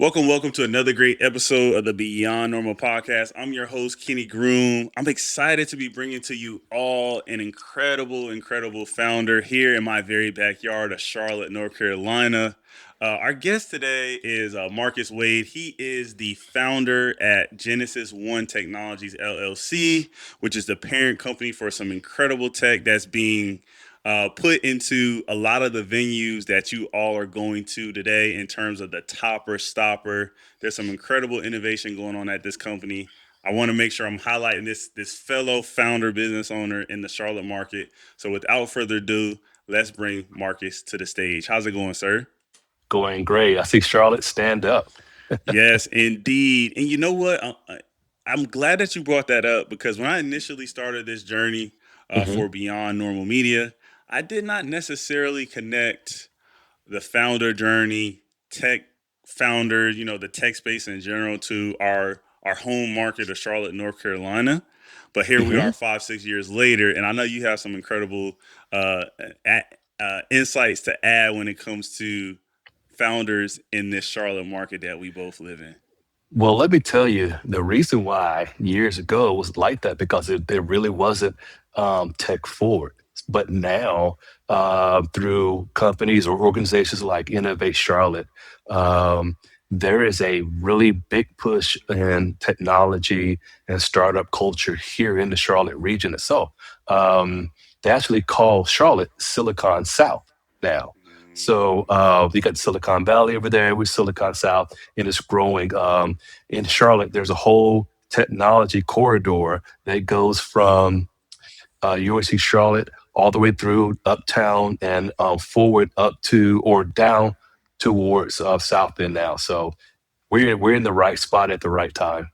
Welcome to another great episode of the Beyond Normal podcast. I'm your host, Kenny Groom. I'm excited to be bringing to you all an incredible founder here in my very backyard of Charlotte, North Carolina. Our guest today is Marcus Wade. He is the founder at Genesis One Technologies LLC, which is the parent company for some incredible tech that's being put into a lot of the venues that you all are going to today in terms of the topper stopper. There's some incredible innovation going on at this company. I want to make sure I'm highlighting this fellow founder business owner in the Charlotte market. So without further ado, let's bring Marcus to the stage. How's it going, sir? Going great. I see Charlotte stand up. Yes, indeed. And you know what? I'm glad that you brought that up because when I initially started this journey Hmm. for Beyond Normal Media, I did not necessarily connect the founder journey, tech founders, the tech space in general to our home market of Charlotte, North Carolina. But here we Hmm. are 5, 6 years later, and I know you have some incredible uh, insights to add when it comes to founders in this Charlotte market that we both live in. Well, let me tell you, the reason why years ago it was like that because it really wasn't tech forward. But now, through companies or organizations like Innovate Charlotte, um, there is a really big push in technology and startup culture here in the Charlotte region itself. They actually call Charlotte Silicon South now. So you got Silicon Valley over there with Silicon South, and it's growing. In Charlotte, there's a whole technology corridor that goes from UNC Charlotte all the way through uptown and forward up to or down towards South End now. So we're in the right spot at the right time.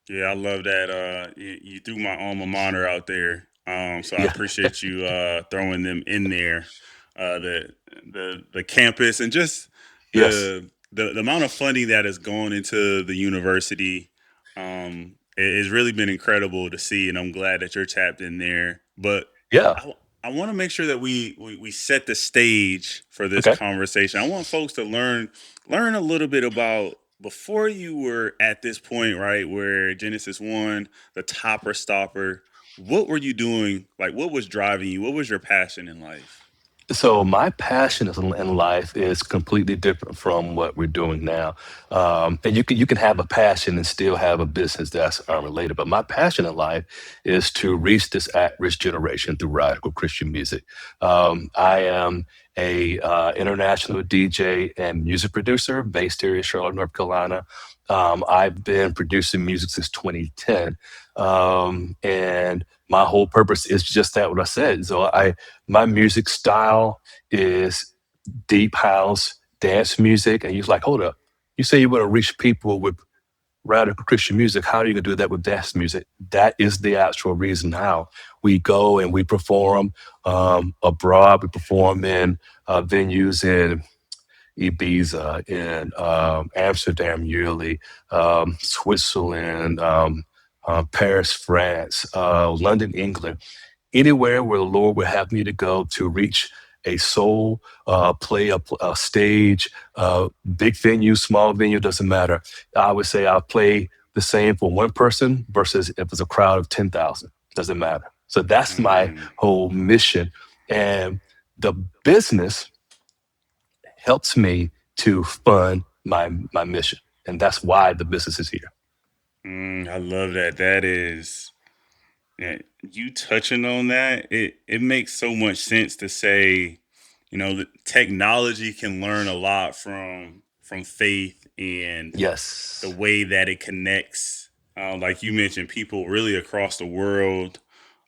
Yeah, I love that. You threw my alma mater out there, so I Yeah. appreciate you throwing them in there. The campus and just Yes. the amount of funding that has gone into the university has really been incredible to see, and I'm glad that you're tapped in there. But Yeah. I want to make sure that we set the stage for this Okay. conversation. I want folks to learn a little bit about before you were at this point, right, where Genesis One, the topper stopper. What were you doing? Like, what was driving you? What was your passion in life? So my passion in life is completely different from what we're doing now. And you can have a passion and still have a business that's unrelated. But my passion in life is to reach this at-risk generation through radical Christian music. I am a international DJ and music producer based here in Charlotte, North Carolina. I've been producing music since 2010, and my whole purpose is just that what I said. So I my music style is deep house, dance music. And you're like, hold up. You say you want to reach people with radical Christian music. How are you going to do that with dance music? That is the actual reason how we go and we perform abroad. We perform in venues in Ibiza, in Amsterdam yearly, Switzerland, Paris, France, London, England, anywhere where the Lord would have me to go to reach a soul, play a stage, big venue, small venue, doesn't matter. I would say I'll play the same for one person versus if it's a crowd of 10,000, doesn't matter. So that's my Mm, whole mission. And the business helps me to fund my mission. And that's why the business is here. I love that. That is, yeah, you touching on that. It makes so much sense to say, that technology can learn a lot from faith and the Yes. way that it connects. Like you mentioned, people really across the world,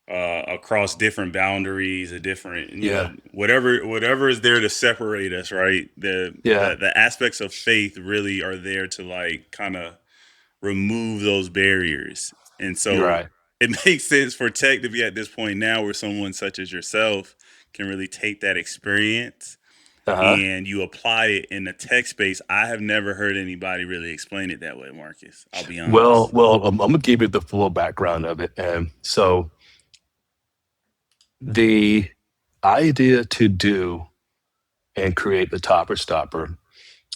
across different boundaries, a different, Yeah. whatever is there to separate us, right? The Yeah. the the aspects of faith really are there to like kind of remove those barriers, and You're so right. it makes sense for tech to be at this point now where someone such as yourself can really take that experience Uh huh. and you apply it in the tech space. I have never heard anybody really explain it that way, Marcus. I'll be Well, honest. well, I'm gonna give you the full background of it. And so the idea to do and create the topper stopper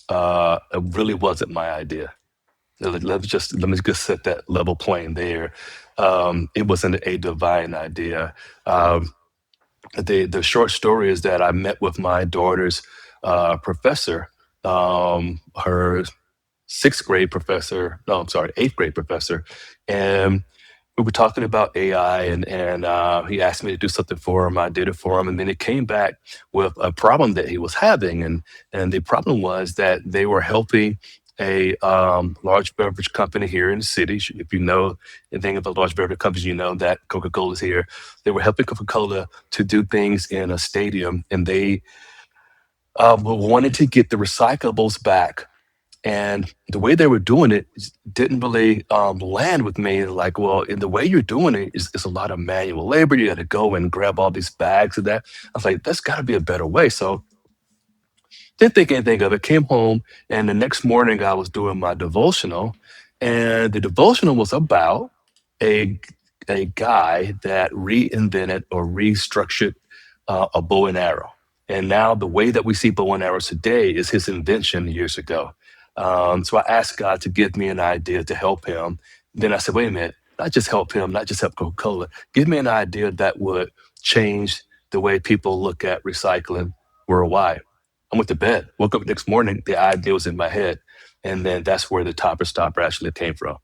it really wasn't my idea. Let me just set that level plane there. It wasn't a divine idea. Um, the short story is that I met with my daughter's professor, her sixth grade professor. No, I'm sorry, eighth grade professor, and we were talking about AI, and he asked me to do something for him. I did it for him, and then it came back with a problem that he was having, and the problem was that they were helping a large beverage company here in the city. If you know anything about large beverage companies, you know that Coca-Cola is here. They were helping Coca-Cola to do things in a stadium, and they wanted to get the recyclables back, and the way they were doing it didn't really land with me. Like, well, in the way you're doing it is a lot of manual labor. You got to go and grab all these bags of that. I was like, that's got to be a better way. So didn't think anything of it. Came home, and the next morning I was doing my devotional, and the devotional was about a a guy that reinvented or restructured a bow and arrow. And now the way that we see bow and arrows today is his invention years ago. So I asked God to give me an idea to help him. Then I said, wait a minute, not just help him, not just help Coca Cola. Give me an idea that would change the way people look at recycling worldwide. I went to bed, woke up the next morning, the idea was in my head. And then that's where the topper stopper actually came from.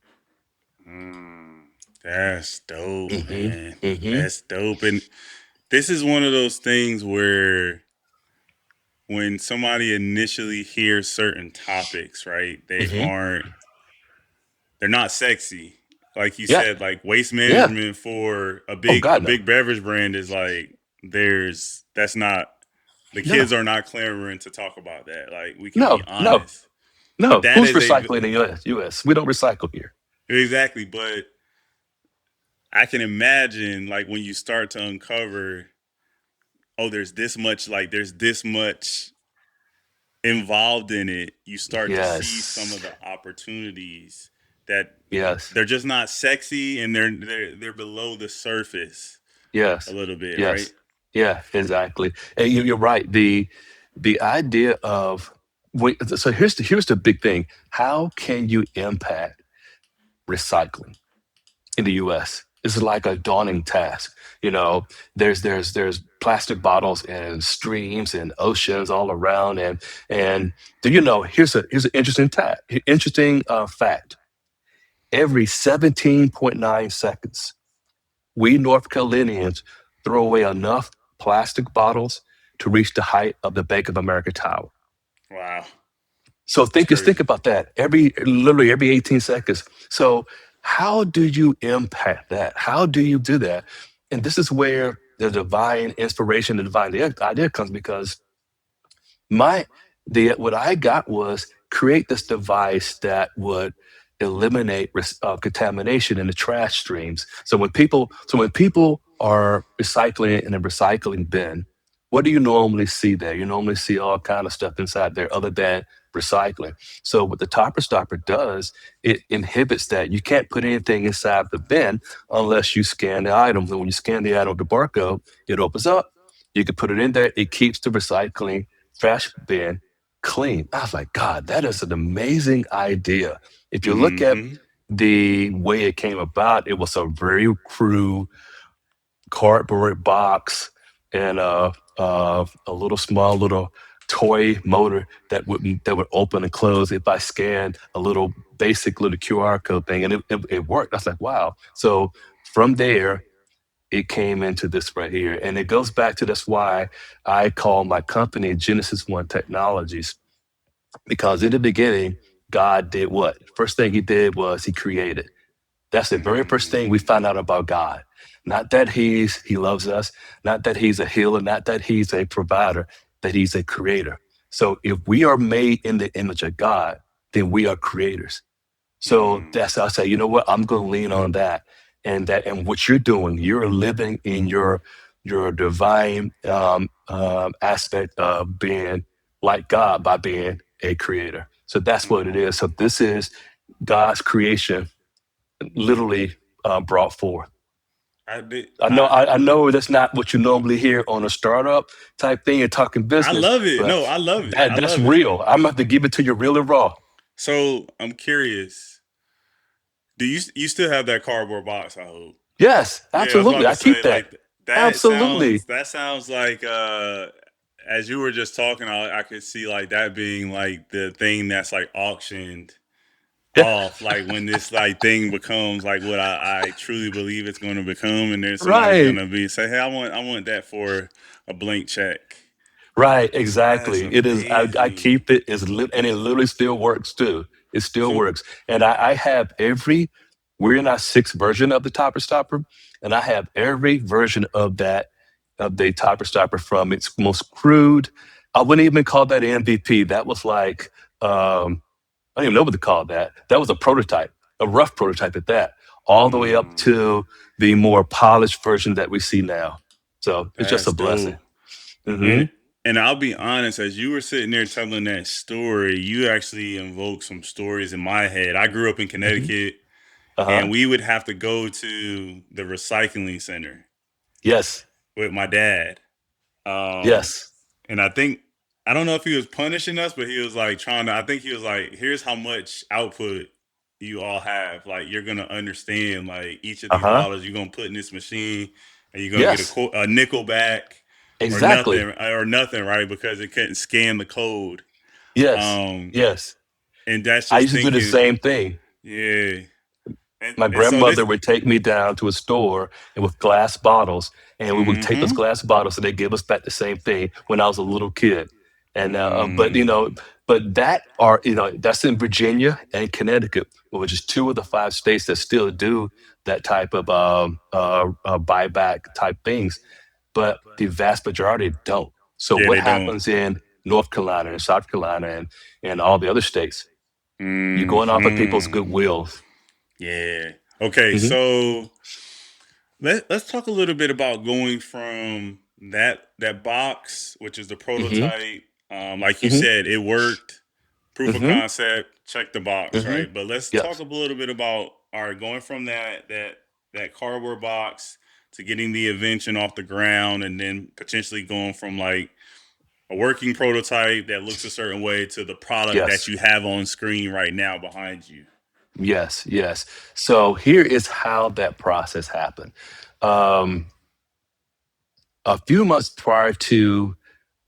Mm, that's dope, Hmm. man. Hmm. That's dope. And this is one of those things where when somebody initially hears certain topics, right, Hmm. they're not sexy. Like you Yeah. said, like waste Yeah. management for Oh a God, no. big beverage brand is like that's not the No. kids are not clamoring to talk about that. Like we can be No. No. honest. But No. that Who's is a recycling in US? US. We don't recycle here. exactly, but I can imagine like when you start to uncover, oh, there's this much involved in it, you start to see some of Yes. the opportunities that Yes. they're just not sexy and they're below the surface a Yes. little bit, right? Yes. Yeah, exactly. And you're right. The idea of wait, so here's the big thing. How can you impact recycling in the US? It's like a daunting task. You know, there's plastic bottles and streams and oceans all around, and do you know? Here's an interesting fact. Every 17.9 seconds, we North Carolinians throw away enough plastic bottles to reach the height of the Bank of America Tower. Wow, So that's think crazy. about that. Literally every 18 seconds. So how do you impact that? How do you do that? And this is where the divine inspiration, the divine idea comes, because my the what I got was create this device that would eliminate contamination in the trash streams. So when people are recycling in a recycling bin, what do you normally see there? You normally see all kind of stuff inside there other than recycling. So what the topper stopper does, it inhibits that. You can't put anything inside the bin unless you scan the item. And when you scan the item with the barcode, it opens up. You can put it in there. It keeps the recycling trash bin clean. I was like, God, that is an amazing idea. If you look at Mm-hmm. the way it came about, it was a very crude cardboard box and a little small little toy motor that would open and close if I scanned a little basic little QR code thing, and it worked. I was like, wow. So from there, it came into this right here. And it goes back to that's why I call my company Genesis One Technologies, because in the beginning, God did what? First thing he did was he created. That's the very first thing we Mm, find out about God. Not that he loves us, not that he's a healer, not that he's a provider, that he's a creator. So if we are made in the image of God, then we are creators. So mm, that's how I say, you know what, I'm going to lean on that, and what you're doing, you're living in your divine aspect of being like God by being a creator. So that's what it mm. is. So this is God's creation, literally brought forth. I did. I know that's not what you normally hear on a startup type thing and talking I business, love it. but No, I love it. I that's love it. real. I'm gonna have to give it to you real and raw. So I'm curious. Do you still have that cardboard box? I hope. Yes, Yeah, I was about absolutely. to I say keep that. like that Absolutely. sounds like as you were just talking, I could see like that being like the thing that's like auctioned Yeah. off, like when this like thing becomes like what I truly believe it's going to become, and then somebody's Right. gonna be say, hey, I want that for a blank check. Right, That's exactly. It is. I amazing. keep it and it literally still works too. It still So, works, and I have every. We're in our sixth version of the Topper Stopper, and I have every version of that of the Topper Stopper from its most crude. I wouldn't even call that an MVP. That was like I don't even know what to call that. That was a prototype, a rough prototype at that, all the way up mm, to the more polished version that we see now. So it's just that's a blessing. dope. Hmm. And I'll be honest, as you were sitting there telling that story, you actually invoked some stories in my head. I grew up in Hmm. Connecticut, Uh and huh. we would have to go to the recycling center Yes. with my dad. Um, Yes. and I don't know if he was punishing us, but he was like trying to. I think he was like, "Here's how much output you all have. Like you're gonna understand. Like each of Uh these huh. bottles you're gonna put in this machine, and you're gonna get Yes. a nickel back Exactly. or nothing, right? Because it couldn't scan the code. Yes. Um, Yes. and that's I just used to do the thinking, same thing. yeah. My And so grandmother this, would take me down to a store and with glass bottles, and we would take those mm-hmm, glass bottles, and they give us back the same thing when I was a little kid. And but mm, but that are that's in Virginia and Connecticut, which is two of the five states that still do that type of buyback type things. But the vast majority don't. So yeah, what they don't. happens in North Carolina and South Carolina and all the other states? You're going off of people's Hmm. goodwill. Yeah. Okay, Hmm. so let's talk a little bit about going from that box, which is the Hmm. prototype. Like you Hmm. said, it worked. Proof of Hmm. concept, check the box, Hmm. right? But let's talk Yes. a little bit about all right, going from that cardboard box to getting the invention off the ground, and then potentially going from like a working prototype that looks a certain way to the product that Yes. you have on screen right now behind you. Yes. Yes. So here is how that process happened. Um, a few months prior to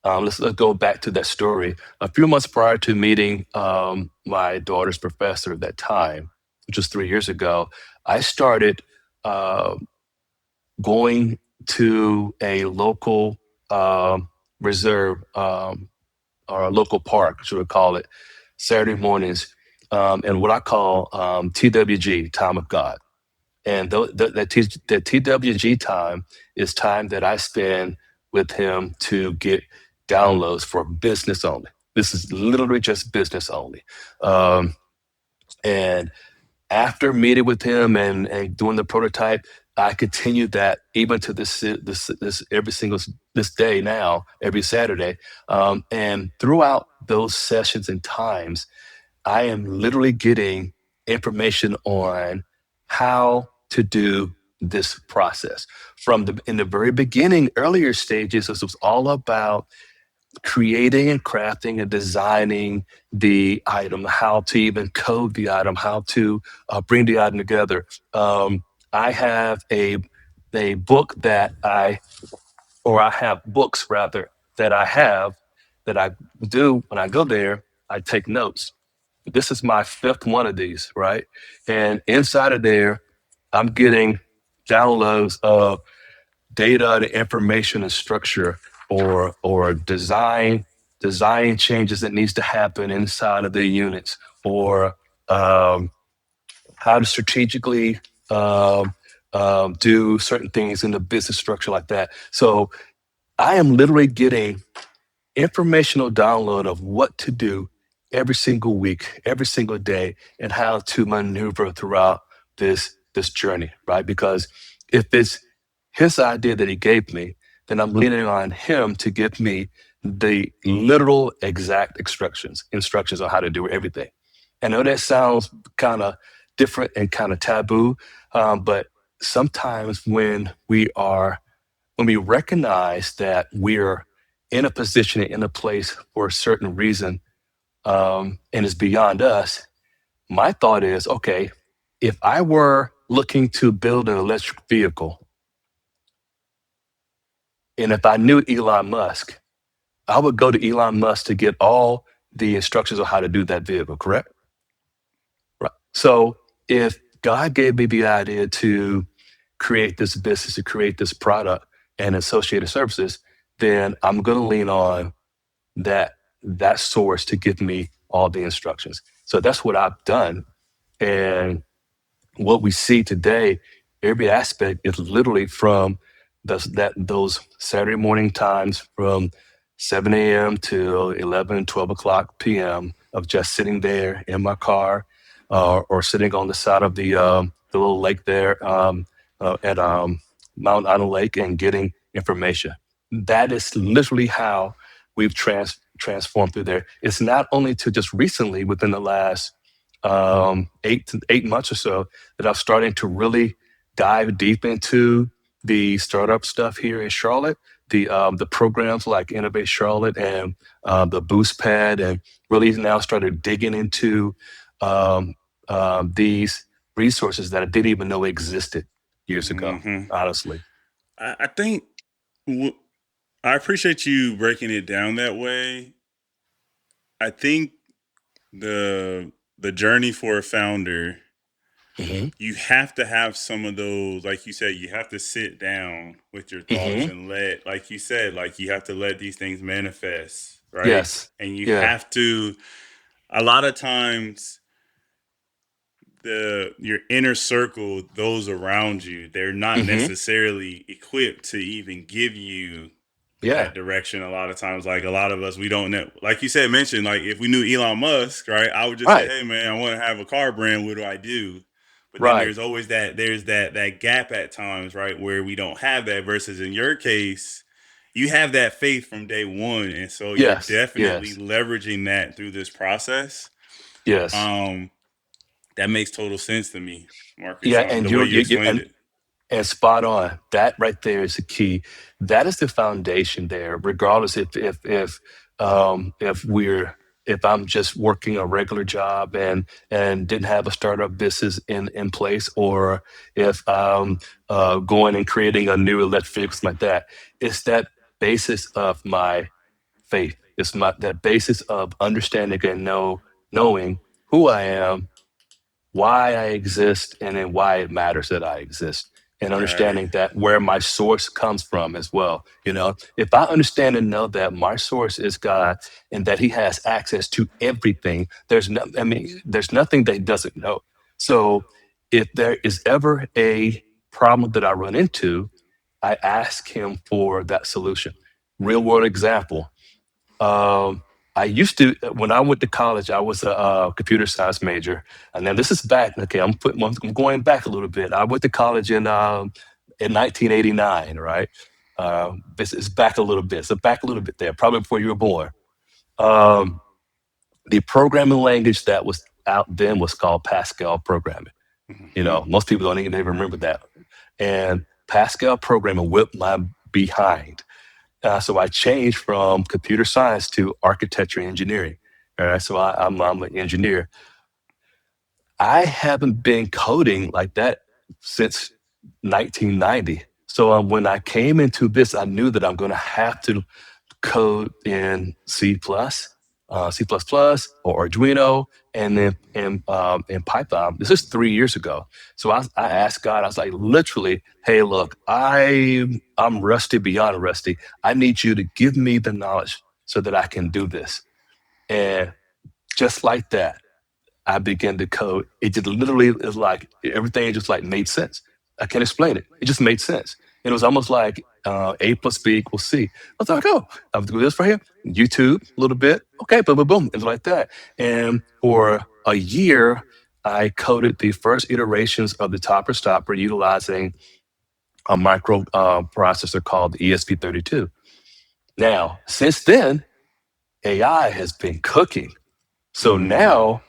let's go back to that story. A few months prior to meeting my daughter's professor at that time, which was 3 years ago, I started uh, going to a local reserve or a local park, should we call it, Saturday mornings, and what I call TWG, Time of God. And the TWG time is time that I spend with him to get downloads for business only. This is literally just business only. Um, and after meeting with him and doing the prototype, I continued that even to this every single this day now, every Saturday. And throughout those sessions and times, I am literally getting information on how to do this process. From the in the very beginning, earlier stages, this was all about creating and crafting and designing the item, how to even code the item, how to bring the item together. I have a book that I have books rather that I have that I do when I go there. I take notes. This is my fifth one of these, right? And inside of there, I'm getting downloads of data and information and structure or design changes that needs to happen inside of the units or um, how to strategically um, do certain things in the business structure like that. So I am literally getting informational download of what to do every single week, every single day, and how to maneuver throughout this journey, right? Because if it's his idea that he gave me, then I'm leaning on him to give me the literal exact instructions on how to do everything. I know that sounds kind of different and kind of taboo, but sometimes when we recognize that we're in a position, in a place for a certain reason, and it's beyond us, my thought is, okay, if I were looking to build an electric vehicle, and if I knew Elon Musk, I would go to Elon Musk to get all the instructions on how to do that vehicle, correct? Right. So if God gave me the idea to create this business, to create this product and associated services, then I'm going to lean on that source to give me all the instructions. So that's what I've done. And what we see today, every aspect is literally from those Saturday morning times from 7 a.m. to 11, 12 o'clock p.m. of just sitting there in my car or sitting on the side of the little lake there at Mount Island Lake and getting information. That is literally how we've transformed through there. It's not only to just recently within the last 8 months or so that I'm starting to really dive deep into the startup stuff here in Charlotte, the programs like Innovate Charlotte and the Boost Pad, and really now started digging into um, these resources that I didn't even know existed years ago. Hmm. Honestly. I think w- I appreciate you breaking it down that way. I think the journey for a founder, Hmm. you have to have some of those, like you said, you have to sit down with your thoughts Hmm. and let, like you said, like you have to let these things manifest, right? Yes. And you Yeah. have to, a lot of times, the your inner circle, those around you, they're not Hmm. necessarily equipped to even give you Yeah. that direction. A lot of times, like a lot of us, we don't know, like you said, mentioned, like if we knew Elon Musk, right, I would just say, Right. hey man, I want to have a car brand, what do I do? But then Right. there's always that gap at times, right, where we don't have that, versus in your case, you have that faith from day one, and so you're Yes. definitely Yes. leveraging that through this process. Yes. um that makes total sense to me, Marcus, Yeah. And the way you you explained it. and spot on. That right there is the key. That is the foundation there. Regardless if we're if I'm just working a regular job and didn't have a startup business in place, or if I'm going and creating a new electric vehicle, something like that. It's that basis of my faith. It's my that basis of understanding and knowing who I am, why I exist, and then why it matters that I exist. And Right. understanding that where my source comes from as well. You know, if I understand and know that my source is God and that He has access to everything, there's nothing that He doesn't know. So if there is ever a problem that I run into, I ask Him for that solution. Real world example. I used to, when I went to college, I was a computer science major. And now this is back. Okay, I'm going back a little bit. I went to college in 1989, right? It's back a little bit. So back a little bit there, probably before you were born. Um, the programming language that was out then was called Pascal programming. You Hmm. know, most people don't even remember that. And Pascal programming whipped my behind. So I changed from computer science to architecture and engineering. All right, so I'm an engineer. I haven't been coding like that since 1990. So when I came into this, I knew that I'm going to have to code in C++, or Arduino, and then in Python. This is 3 years ago. So I asked God, I was like, literally, hey, look, I'm rusty beyond rusty. I need you to give me the knowledge so that I can do this. And just like that, I began to code. It just literally is like everything just like made sense. I can't explain it. It just made sense. And it was almost like A plus B equals C. I was like, oh, I'll do this right here. YouTube, a little bit. Okay, boom, boom, boom. It's like that. And for a year, I coded the first iterations of the topper stopper utilizing a micro processor called the ESP32. Now, since then, AI has been cooking. So Mm. now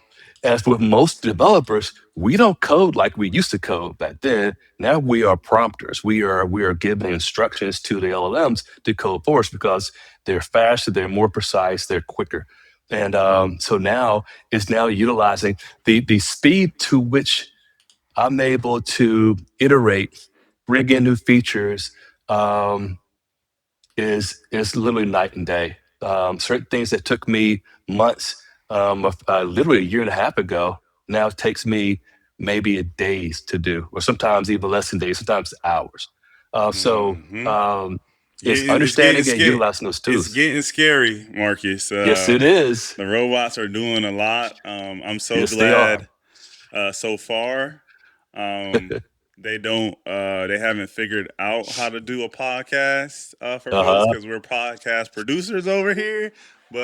As with most developers, we don't code like we used to code back then. Now we are prompters. We are giving instructions to the LLMs to code for us because they're faster, they're more precise, they're quicker. And so now is now utilizing the speed to which I'm able to iterate, bring in new features, um, is literally night and day. Certain things that took me months, literally a year and a half ago, now it takes me maybe days to do, or sometimes even less than days, sometimes hours. So Hmm. it's It's getting understanding and scary. utilizing those It's tools. getting scary, Marcus. Yes, it is. The robots are doing a lot. I'm so Yes, they are. glad so far. Um, they haven't figured out how to do a podcast for folks Uh-huh. because we're podcast producers over here.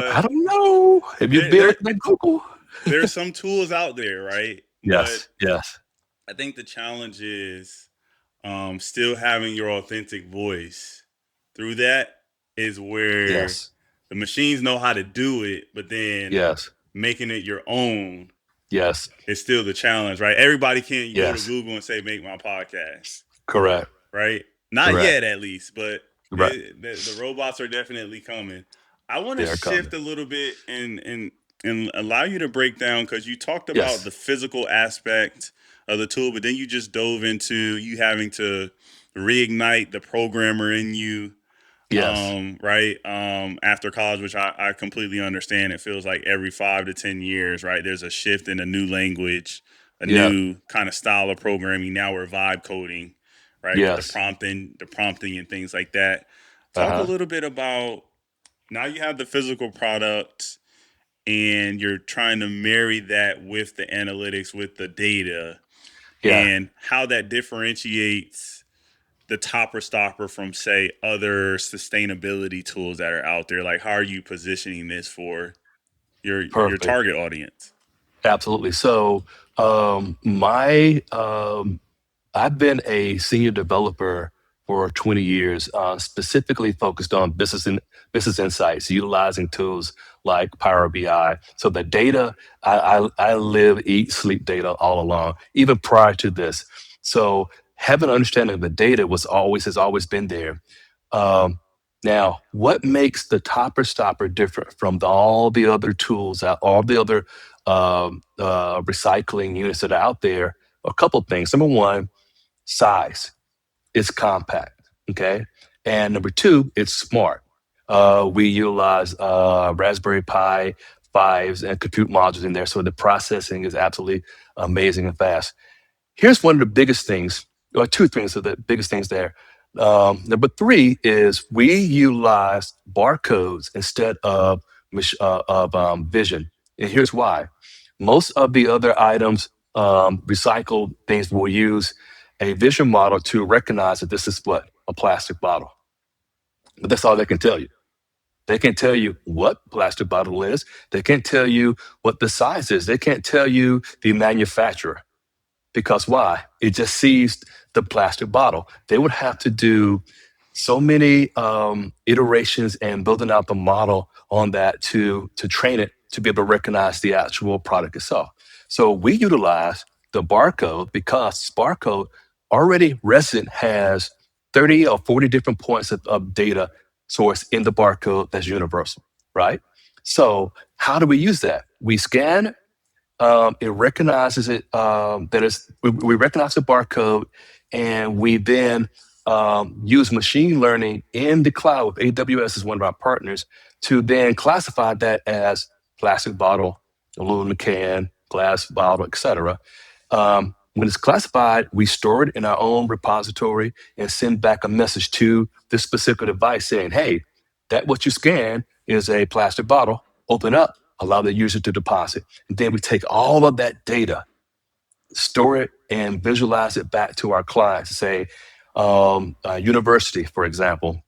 I But don't know. Have you there, been there, looking at Google? there's some tools out there, right? But Yes, yes, I think the challenge is still having your authentic voice. Through that is where yes, the machines know how to do it, but then yes, making it your own yes, is still the challenge, right? Everybody can't go to yes. Google and say, make my podcast, Correct, right? Not correct. yet, at least, but Right. the robots are definitely coming. I want to They are coming. shift a little bit and allow you to break down because you talked about Yes, the physical aspect of the tool, but then you just dove into you having to reignite the programmer in you, yes, right? After college, which I completely understand. It feels like every 5 to 10 years, right? There's a shift in a new language, a yeah, new kind of style of programming. Now we're vibe coding, right? With yes. the prompting and things like that. Talk a Uh-huh. little bit about now you have the physical product and you're trying to marry that with the analytics, with the data, Yeah, and how that differentiates the topper stopper from say other sustainability tools that are out there. Like how are you positioning this for your perfect. target audience? Absolutely. So, my I've been a senior developer for 20 years, specifically focused on business insights, utilizing tools like Power BI. So the data, I live, eat, sleep data all along, even prior to this. So having an understanding of the data has always been there. Um, Now, what makes the Topper Stopper different from all the other tools, all the other recycling units that are out there? A couple of things. Number one, size. It's compact. Okay. And number two, it's smart. We utilize Raspberry Pi 5s and compute modules in there. So the processing is absolutely amazing and fast. Here's one of the biggest things, or two things of the biggest things there. Number three is we utilize barcodes instead of vision. And here's why. Most of the other items, recycled things, will use a vision model to recognize that this is what? A plastic bottle. But that's all they can tell you. They can't tell you what plastic bottle is. They can't tell you what the size is. They can't tell you the manufacturer. Because why? It just sees the plastic bottle. They would have to do so many iterations and building out the model on that to train it to be able to recognize the actual product itself. So we utilize the barcode because barcode already resident has 30 or 40 different points of data source in the barcode that's universal, right? So how do we use that? We scan, it recognizes it, that it's, we recognize the barcode, and we then use machine learning in the cloud with AWS as one of our partners to then classify that as plastic bottle, aluminum can, glass bottle, etc. When it's classified, we store it in our own repository and send back a message to this specific device saying, hey, that what you scan is a plastic bottle. Open up, allow the user to deposit. And then we take all of that data, store it, and visualize it back to our clients. Say, university, for example,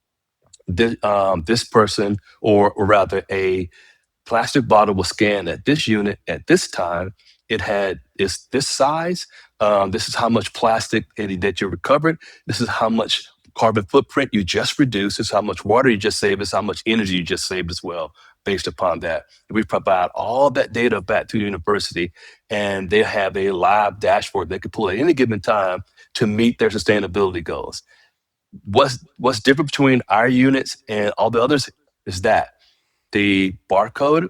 this person, or rather a plastic bottle was scanned at this unit at this time. It had this size. This is how much plastic that you recovered. This is how much carbon footprint you just reduced, is how much water you just saved, is how much energy you just saved as well, based upon that. We provide all that data back to the university, and they have a live dashboard they can pull at any given time to meet their sustainability goals. What's different between our units and all the others is that the barcode,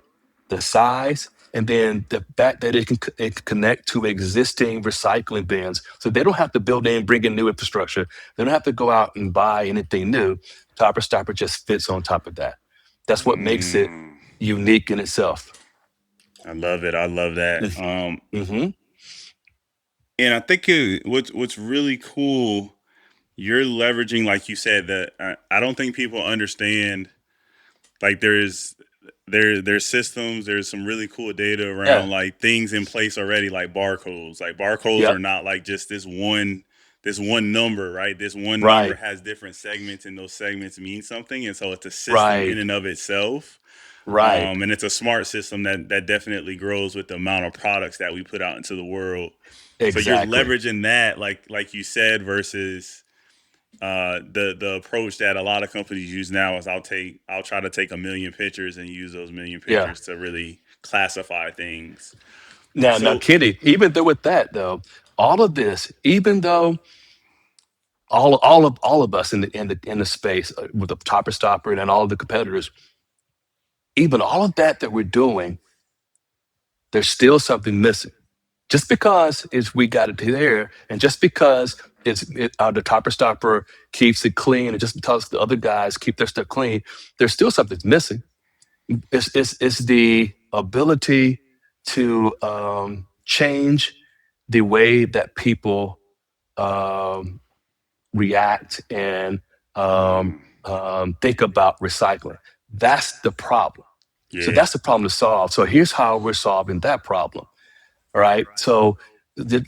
the size, and then the fact that it can connect to existing recycling bins. So they don't have to build in, bring in new infrastructure. They don't have to go out and buy anything new. Topper Stopper just fits on top of that. That's what makes it Mm, unique in itself. I love it. I love that. Mm-hmm. And I think what's really cool, you're leveraging, like you said, that I don't think people understand. Like there's systems, there's some really cool data Yeah. around like things in place already, like barcodes. Like barcodes Yep. are not like just this one number, right? This one number Right. has different segments, and those segments mean something, and so it's a system in Right. and of itself. Right. And it's a smart system that definitely grows with the amount of products that we put out into the world. So you're Exactly. leveraging that, like you said, versus the approach that a lot of companies use now is I'll try to take a million pictures and use those million Yeah. pictures to really classify things. Now, So Kitty, even though with that though, all of this, even though all of us in the space with the Topper Stopper and all of the competitors, even all of that we're doing, there's still something missing. Just because is we got it there, and just because the Topper Stopper keeps it clean, and just because the other guys keep their stuff clean, there's still something missing. It's the ability to change the way that people um, react and mm, think about recycling. That's the problem. So yeah, that's the problem to solve. So here's how we're solving that problem. All right. So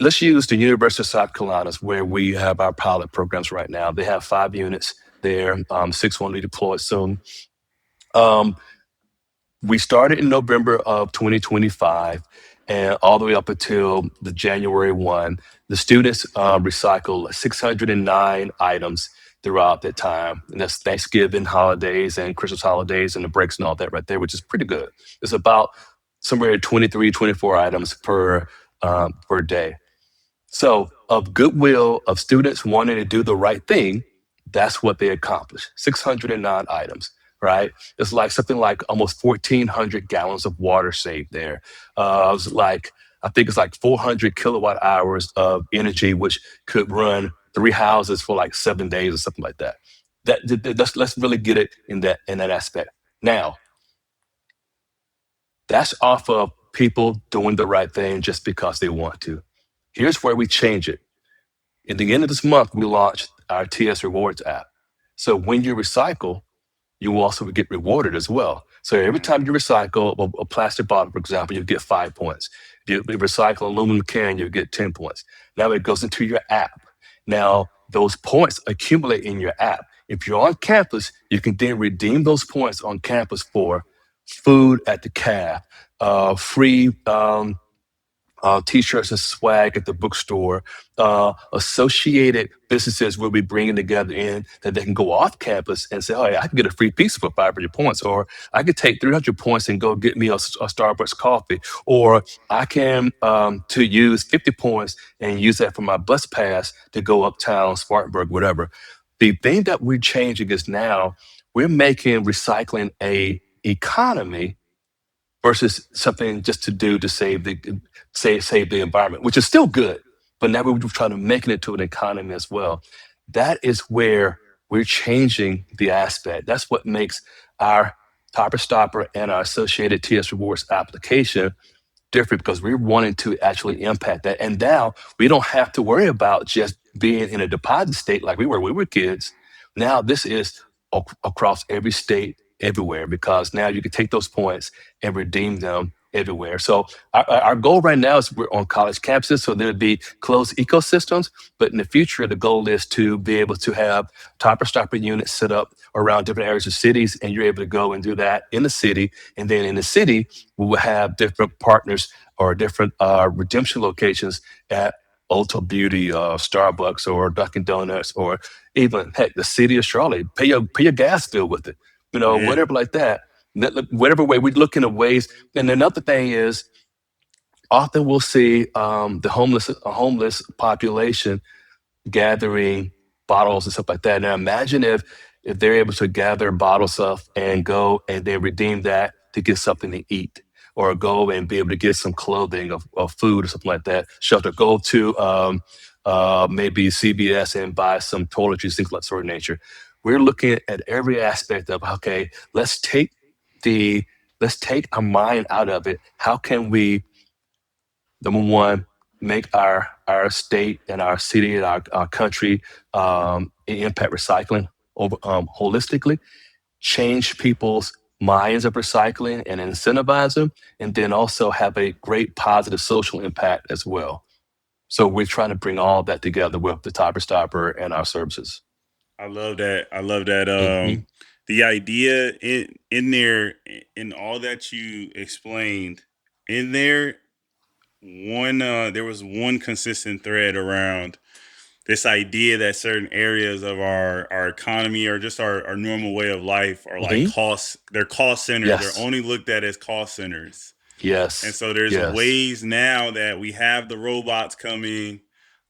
let's use the University of South Carolina, where we have our pilot programs right now. They have 5 units there, six will be deployed soon. Um, we started in November of 2025, and all the way up until the January 1, the students recycled 609 items throughout that time. And that's Thanksgiving holidays and Christmas holidays and the breaks and all that right there, which is pretty good. It's about somewhere 23, 24 items per day. So, of goodwill of students wanting to do the right thing, that's what they accomplished. 609 items, right? It's like something like almost 1,400 gallons of water saved there. It was like, I think it's like 400 kilowatt hours of energy, which could run 3 houses for like 7 days or something like that. Let's really get it in that aspect. Now, that's off of people doing the right thing just because they want to. Here's where we change it. At the end of this month, we launched our TS Rewards app. So when you recycle, you will also get rewarded as well. So every time you recycle a plastic bottle, for example, you get 5 points. If you recycle an aluminum can, you get 10 points. Now it goes into your app. Now those points accumulate in your app. If you're on campus, you can then redeem those points on campus for food at the caf, free t-shirts and swag at the bookstore. Associated businesses will be bringing together in that they can go off campus and say, "Oh, yeah, I can get a free pizza for 500 points," or "I could take 300 points and go get me a Starbucks coffee," or "I can to use 50 points and use that for my bus pass to go uptown, Spartanburg, whatever." The thing that we're changing is now we're making recycling a economy versus something just to do to save the environment, which is still good. But now we're trying to make it into an economy as well. That is where we're changing the aspect. That's what makes our Topper Stopper and our associated TS Rewards application different, because we're wanting to actually impact that. And now we don't have to worry about just being in a deposit state like we were when we were kids. Now this is across every state, everywhere, because now you can take those points and redeem them everywhere. So our goal right now is we're on college campuses, so there'd be closed ecosystems. But in the future, the goal is to be able to have Topper Stopper units set up around different areas of cities, and you're able to go and do that in the city. And then in the city, we will have different partners or different redemption locations at Ulta Beauty, Starbucks, or Dunkin' Donuts, or even heck, the city of Charlotte. Pay your gas bill with it, Yeah. whatever like that. Whatever way we look into ways. And another thing is, often we'll see the homeless population gathering bottles and stuff like that. Now imagine if they're able to gather bottles of and go and they redeem that to get something to eat, or go and be able to get some clothing or food or something like that, shelter, go to maybe CBS and buy some toiletries, things like sort of nature. We're looking at every aspect of, okay, the let's take our mind out of it. How can we, number one, make our state and our city and our country impact recycling over holistically, change people's minds of recycling and incentivize them, and then also have a great positive social impact as well. So we're trying to bring all that together with the Topper Stopper and our services. I love that. I love that. Hmm. The idea in there, in all that you explained in there, there was one consistent thread around this idea that certain areas of our economy or just our normal way of life are like Hmm. cost they're cost centers. They're Yes. only looked at as cost centers. And Yes. so there's Yes. ways now that we have the robots coming.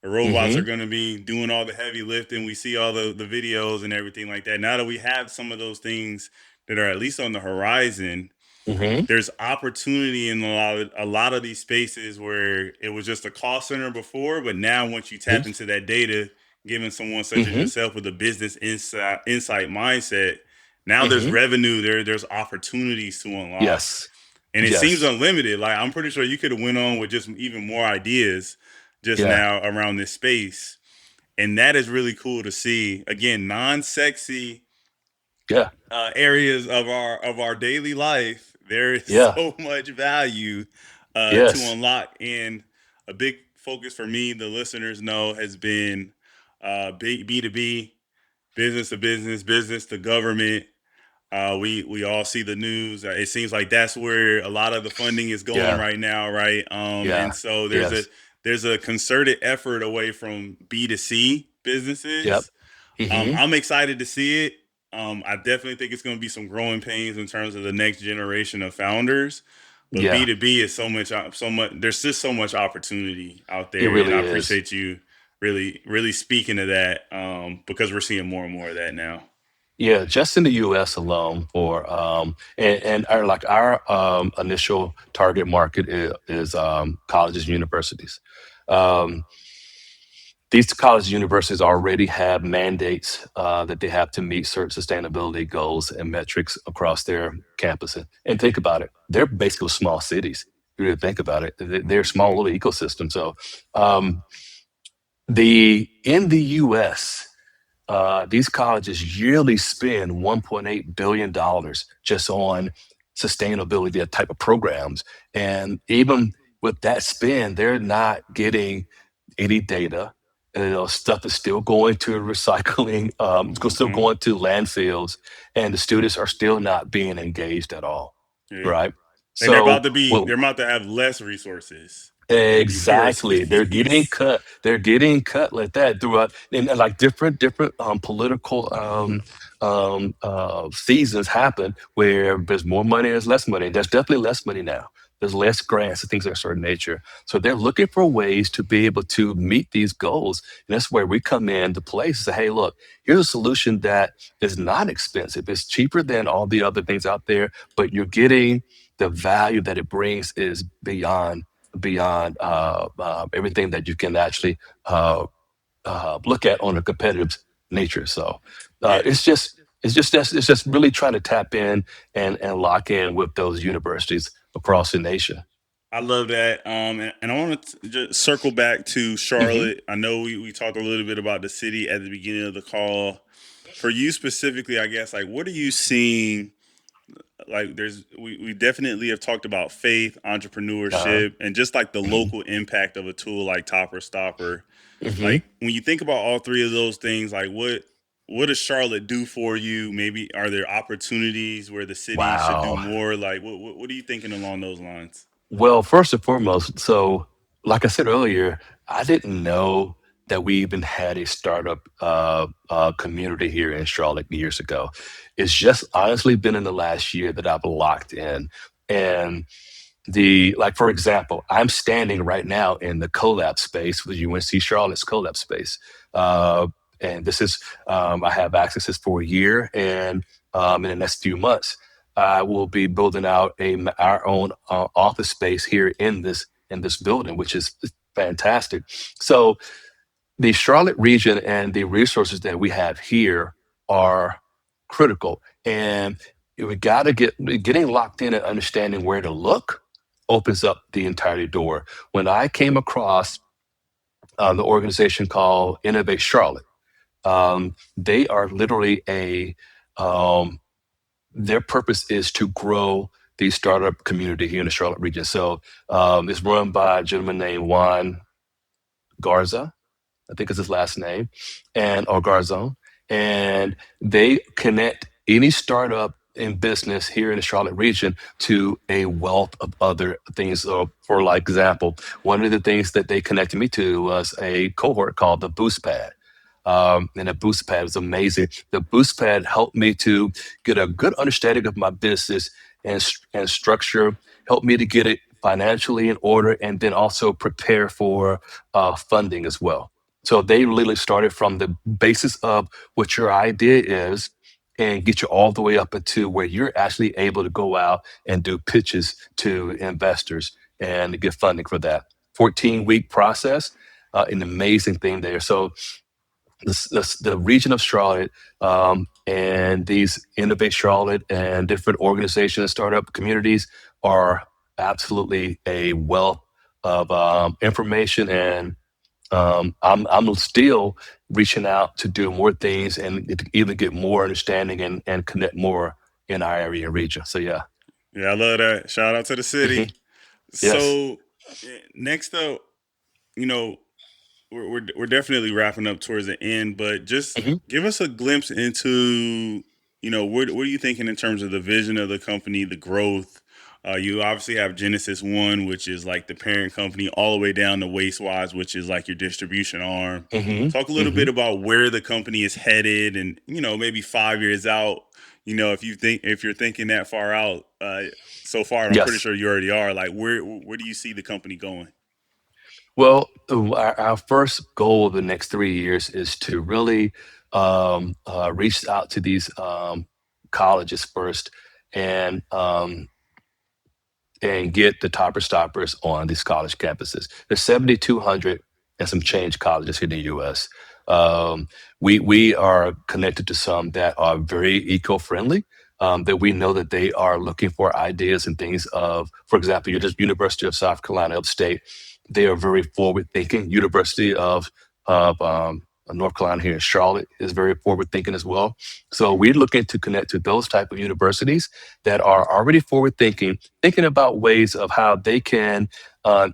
The robots are Hmm. going to be doing all the heavy lifting. We see all the videos and everything like that. Now that we have some of those things that are at least on the horizon, Hmm. there's opportunity in a lot of these spaces where it was just a call center before, but now once you tap into that data, given someone such as Hmm. yourself with a business insight mindset, now there's Hmm. revenue there's opportunities to unlock, Yes. and it seems Yes. unlimited. Like I'm pretty sure you could have went on with just even more ideas just Yeah. now around this space, and that is really cool to see. Again, non-sexy Yeah. areas of our daily life, there is Yeah. so much value to Yes. unlock. And a big focus for me, the listeners know, has been B two B, business to business, business to government. We all see the news. It seems like that's where a lot of the funding is going Yeah. right now, right? And Yeah. so Yes. there's a concerted effort away from B two C Yep. businesses. Hmm. I'm excited to see it. I definitely think it's going to be some growing pains in terms of the next generation of founders. But Yeah. B2B is so much. There's just so much opportunity out It there, and really I is. appreciate you really speaking to that because we're seeing more and more of that now. Yeah, just in the U.S. alone, for and our initial target market is colleges and universities. Um, these colleges and universities already have mandates that they have to meet certain sustainability goals and metrics across their campus. And think about it, they're basically small cities. If you really think about it, they're small Hmm. little ecosystems. So um, the in the U.S. These colleges yearly spend $1.8 billion just on sustainability type of programs. And even with that spend, they're not getting any data. Stuff is still going to recycling, still Hmm. going to landfills, and the students are still not being engaged at all. Yeah, Right. and So, they're well, about to have less resources at exactly. They're getting universities. cut. They're getting cut like that throughout, and like different political seasons happen where there's more money, there's less money. There's definitely less money now. There's less grants and things of a certain nature. So they're looking for ways to be able to meet these goals. And that's where we come in to place and say, hey, look, here's a solution that is not expensive. It's cheaper than all the other things out there, but you're getting the value that it brings is beyond everything that you can actually uh, look at on a competitive nature. So Yeah, it's just really trying to tap in and lock in with those universities across the nation. I love that. And I want to just circle back to Hmm. Charlotte. I know we talked a little bit about the city at the beginning of the call. For you specifically, I guess, like, what are you seeing? Like, we definitely have talked about faith, Uh, entrepreneurship, and just like the local impact of a tool like Topper Stopper. hmm. Like, when you think about all three of those things, like, what does Charlotte do for you? Maybe are there opportunities where the city should do Wow. more? Like, what are you thinking along those lines? Well, first and foremost, so. like I said earlier, I didn't know that we even had a startup community here in Charlotte years ago. It's just honestly been in the last year that I've locked in. And like for example, I'm standing right now in the collab space with UNC Charlotte's collab space. Uh, and this is I have access to this for a year, and in the next few months, I will be building out our own office space here in this building, which is fantastic. So the Charlotte region and the resources that we have here are critical. And we got to getting locked in and understanding where to look opens up the entire door. When I came across the organization called Innovate Charlotte, they are literally um, their purpose is to grow the startup community here in the Charlotte region. So it's run by a gentleman named Juan Garza, I think is his last name, and or Garzon, and they connect any startup in business here in the Charlotte region to a wealth of other things. So, for like example, one of the things that they connected me to was a cohort called the Boost Pad. And the Boost Pad was amazing. The Boost Pad helped me to get a good understanding of my business and structure, helped me to get it financially in order, and then also prepare for funding as well. So they literally started from the basis of what your idea is and get you all the way up into where you're actually able to go out and do pitches to investors and get funding for that. 14-week process, an amazing thing there. So the region of Charlotte and these Innovate Charlotte and different organizations and startup communities are absolutely a wealth of information, and I'm still reaching out to do more things and even get more understanding and connect more in our area and region. So yeah. Yeah, I love that. Shout out to the Hmm. city. Yes. So next up, you know, we're definitely wrapping up towards the end, but just Hmm. give us a glimpse into, what are you thinking in terms of the vision of the company, the growth. You obviously have Genesis One, which is like the parent company, all the way down to Wastewise, which is like your distribution arm. Hmm. Talk a little Hmm. bit about where the company is headed, and maybe 5 years out. If you're thinking that far out, so far, and I'm pretty Yes. sure you already are. Like, where do you see the company going? Well, our first goal of the next 3 years is to really reach out to these colleges first and get the topper stoppers on these college campuses. There's 7,200 and some change colleges here in the U.S. Um, we are connected to some that are very eco-friendly. That we know that they are looking for ideas and things of, for example, your just University of South Carolina Upstate. They are very forward-thinking. University of North Carolina here in Charlotte is very forward-thinking as well. So we're looking to connect to those type of universities that are already forward-thinking, thinking about ways of how they can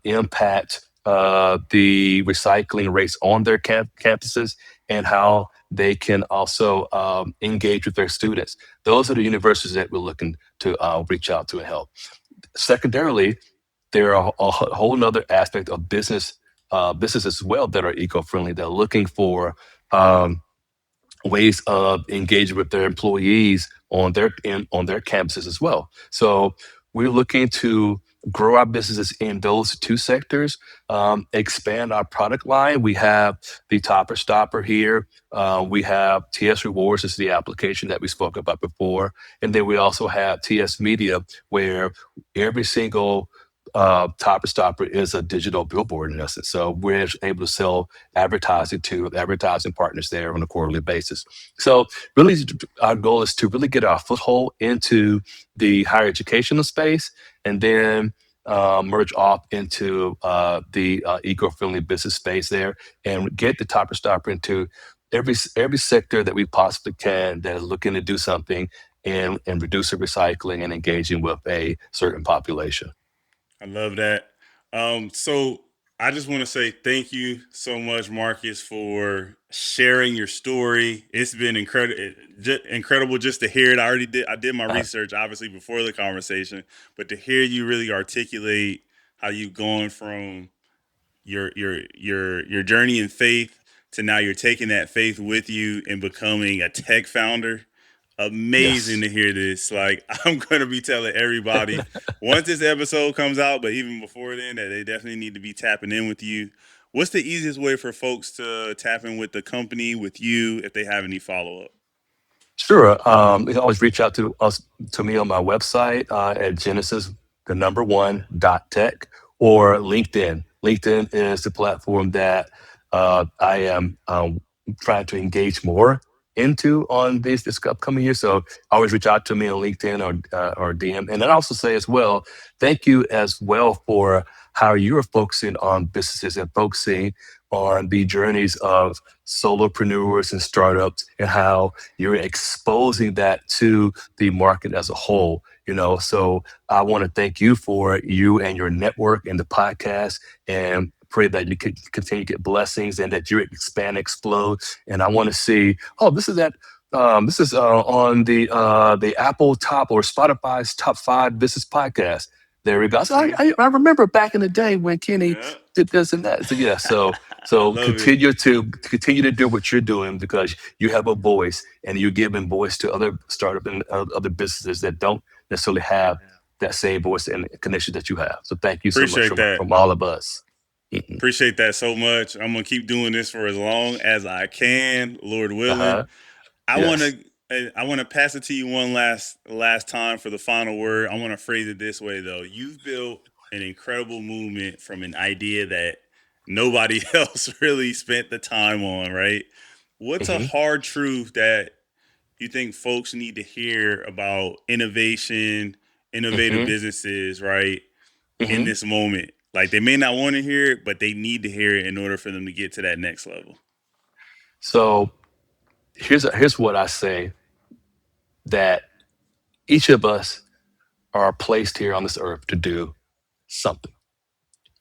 impact the recycling rates on their campuses and how they can also engage with their students. Those are the universities that we're looking to reach out to and help. Secondarily, there are a whole nother aspect of business as well that are eco-friendly. They're looking for um, ways of engaging with their employees on their campuses as well. So we're looking to grow our businesses in those two sectors, expand our product line. We have the Topper Stopper here. We have TS Rewards, is the application that we spoke about before, and then we also have TS Media, where every single Topper Stopper is a digital billboard in essence. So we're able to sell advertising to advertising partners there on a quarterly basis. So really, our goal is to really get our foothold into the higher educational space, and then merge off into the eco-friendly business space there, and get the Topper Stopper into every sector that we possibly can that is looking to do something and reduce the recycling and engaging with a certain population. I love that. So I just want to say thank you so much, Marcus, for sharing your story. It's been incredible just to hear it. I did my Uh, research obviously before the conversation, but to hear you really articulate how you've gone from your journey in faith to now you're taking that faith with you and becoming a tech founder. Amazing Yes. to hear this. Like I'm gonna be telling everybody once this episode comes out, but even before then, that they definitely need to be tapping in with you. What's the easiest way for folks to tap in with the company, with you, if they have any follow up? Sure. You can always reach out to us to me on my website at Genesis, the number one dot tech, or LinkedIn. LinkedIn is the platform that I am trying to engage more into on this upcoming year. So always reach out to me on LinkedIn or DM. And then also say as well, thank you as well for how you're focusing on businesses and focusing on the journeys of solopreneurs and startups and how you're exposing that to the market as a whole. So I want to thank you for you and your network and the podcast, and pray that you could continue to get blessings and that you expand, explode. And I want to see, oh, this is on the Apple top or Spotify's top 5 business podcast. There we go. So Mm, I remember back in the day when Kenny yeah. did this and that. So yeah, so I so love it. continue to do what you're doing, because you have a voice and you're giving voice to other startup and other businesses that don't necessarily have that same voice and connection that you have. So thank you so much Appreciate that. from all of us. Mhm. Appreciate that so much. I'm gonna keep doing this for as long as I can, Lord willing. Uh-huh. I want Yes. to I want to pass it to you one last time for the final word. I want to phrase it this way though. You've built an incredible movement from an idea that nobody else really spent the time on, right? What's a Hmm. hard truth that you think folks need to hear about innovation, innovative Hmm. businesses, right? In Hmm. this moment. Like they may not want to hear it, but they need to hear it in order for them to get to that next level. So here's what I say, that each of us are placed here on this earth to do something.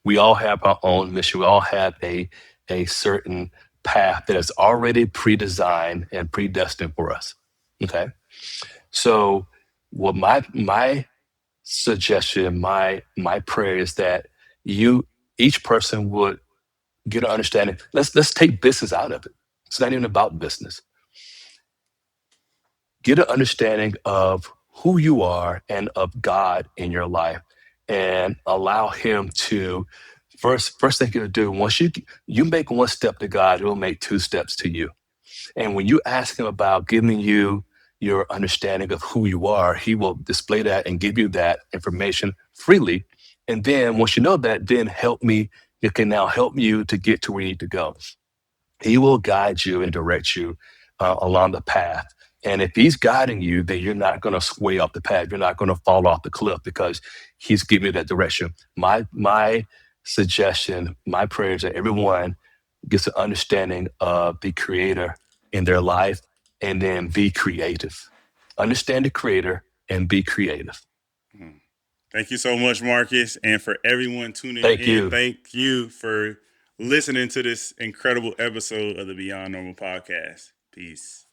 We all have our own mission. We all have a certain path that is already pre-designed and predestined for us. Okay. So what my suggestion, my prayer is that you each person would get an understanding. Let's take business out of it. It's not even about business. Get an understanding of who you are and of God in your life, and allow him to first thing you'll do, once you make one step to God, he'll make 2 steps to you. And when you ask him about giving you your understanding of who you are, he will display that and give you that information freely. And then once you know that, then it can now help you to get to where you need to go. He will guide you and direct you along the path. And if he's guiding you, then you're not going to sway off the path. You're not going to fall off the cliff, because he's giving you that direction. My suggestion, my prayer is that everyone gets an understanding of the creator in their life, and then be creative. Understand the creator and be creative. Hmm. Thank you so much, Marcus. And for everyone tuning Thank in, you. thank you for listening to this incredible episode of the Beyond Normal podcast. Peace.